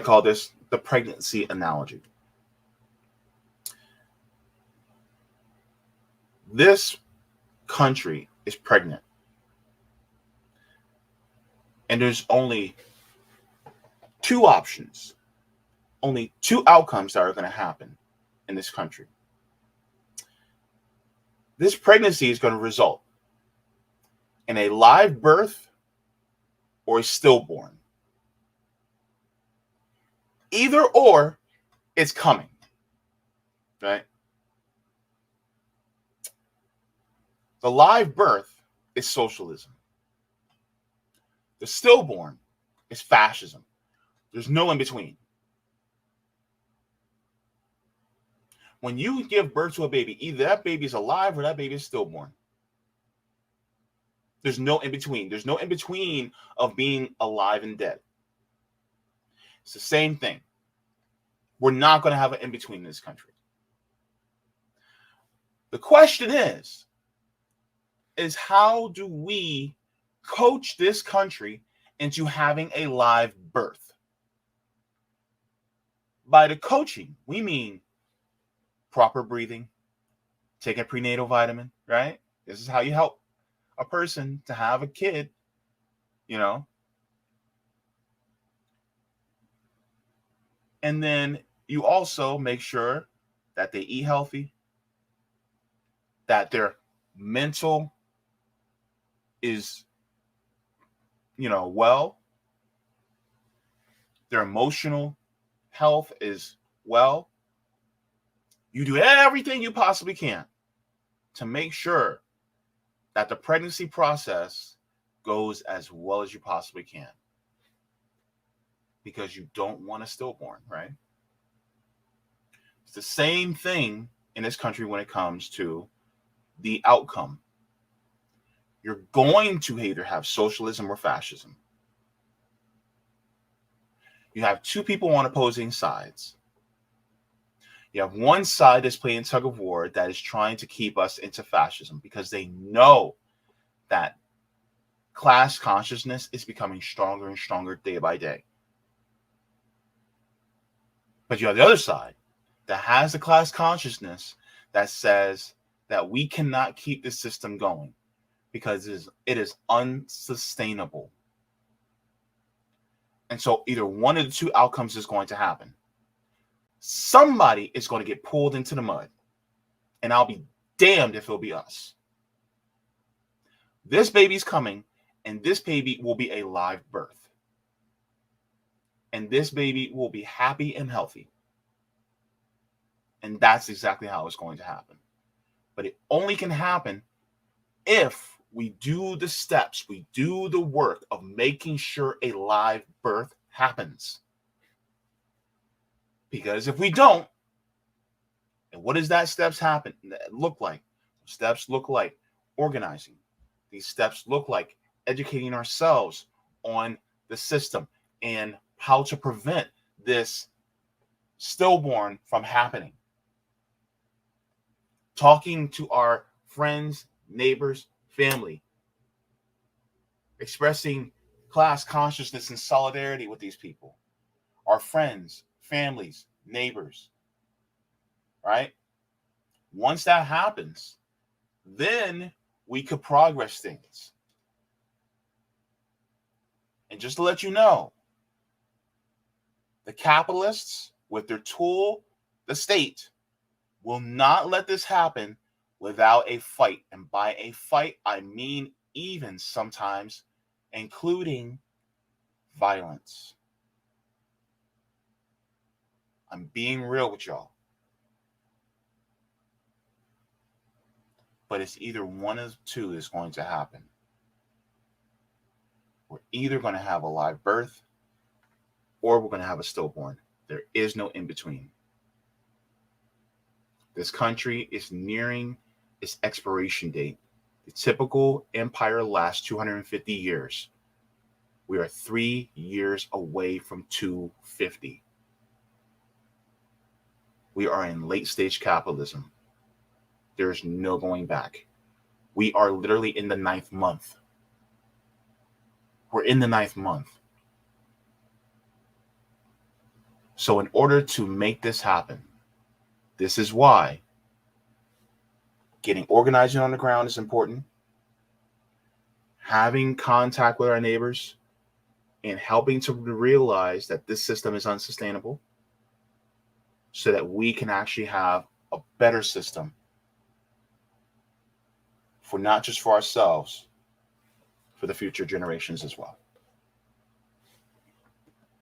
call this the pregnancy analogy. This country is pregnant. And there's only two options, only two outcomes that are going to happen in this country. This pregnancy is going to result in a live birth or a stillborn. Either or, it's coming, right? The live birth is socialism. The stillborn is fascism. There's no in between. When you give birth to a baby, either that baby is alive or that baby is stillborn. There's no in between. There's no in between of being alive and dead. It's the same thing. We're not going to have an in between in this country. The question is how do we coach this country into having a live birth? By the coaching, we mean proper breathing, take a prenatal vitamin, right? This is how you help a person to have a kid, you know. And then you also make sure that they eat healthy, that their mental is, well, their emotional health is well. You do everything you possibly can to make sure that the pregnancy process goes as well as you possibly can. Because you don't want a stillborn, right? It's the same thing in this country when it comes to the outcome. You're going to either have socialism or fascism. You have two people on opposing sides. You have one side that's playing tug of war that is trying to keep us into fascism because they know that class consciousness is becoming stronger and stronger day by day. But you have the other side that has the class consciousness that says that we cannot keep this system going because it is unsustainable. And so either one of the two outcomes is going to happen. Somebody is going to get pulled into the mud, and I'll be damned if it'll be us. This baby's coming, and this baby will be a live birth. And this baby will be happy and healthy. And that's exactly how it's going to happen. But it only can happen if we do the steps, we do the work of making sure a live birth happens. Because if we don't, and what does that look like? Steps look like organizing. These steps look like educating ourselves on the system and how to prevent this stillborn from happening. Talking to our friends, neighbors, family. Expressing class consciousness and solidarity with these people. Our friends, families, neighbors, right? Once that happens, then we could progress things. And just to let you know, the capitalists, with their tool, the state, will not let this happen without a fight. And by a fight, I mean even sometimes including violence. I'm being real with y'all. But it's either one of the two is going to happen. We're either going to have a live birth or we're going to have a stillborn. There is no in between. This country is nearing its expiration date. The typical empire lasts 250 years. We are 3 years away from 250. We are in late stage capitalism. There's no going back. We are literally in the 9th month. We're in the 9th month. So in order to make this happen, this is why getting organizing on the ground is important, having contact with our neighbors, and helping to realize that this system is unsustainable so that we can actually have a better system for not just for ourselves, for the future generations as well.